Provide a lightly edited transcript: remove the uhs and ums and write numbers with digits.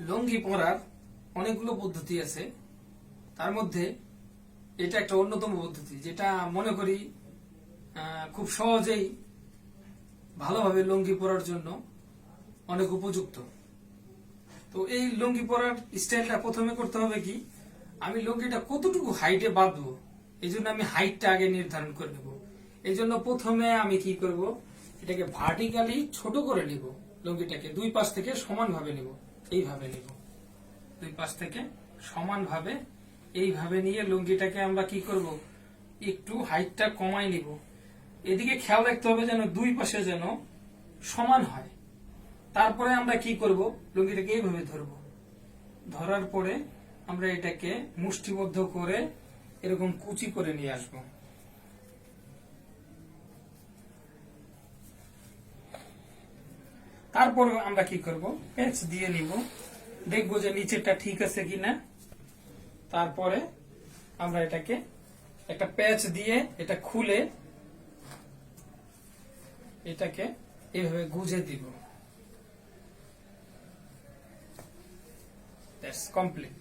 লুঙ্গি পরার অনেকগুলো পদ্ধতি আছে, তার মধ্যে এটা একটা অন্যতম পদ্ধতি, যেটা মনে করি খুব সহজেই ভালোভাবে লুঙ্গি পরার জন্য অনেক উপযুক্ত। তো এই লুঙ্গি পরার স্টাইলটা প্রথমে করতে হবে কি, আমি লুঙ্গিটা কতটুকু হাইটে বাঁধবো, এই জন্য আমি হাইটটা আগে নির্ধারণ করে নেব। এই জন্য প্রথমে আমি কি করব, এটাকে ভার্টিক্যালি ছোট করে নিব, লুঙ্গিটাকে দুই পাশ থেকে সমানভাবে নিব, এইভাবে নিব, দুই পাশ থেকে সমানভাবে এইভাবে নিয়ে লুঙ্গিটাকে আমরা কি করব, একটু হাইটটা কমাই নিব। এদিকে খেয়াল রাখতে হবে যেন দুই পাশে যেন সমান হয়। তারপরে আমরা কি করব, লুঙ্গিটাকে এইভাবে ধরব, ধরার পরে আমরা এটাকে মুষ্টিবদ্ধ করে এরকম কুচি করে নিয়ে আসব। তারপর আমরা কি করব, প্যাচ দিয়ে নিব, দেখবো যে নিচেরটা ঠিক আছে কিনা। তারপরে আমরা এটাকে একটা প্যাচ দিয়ে এটা খুলে এটাকে এভাবে গুজে দিব। That's complete.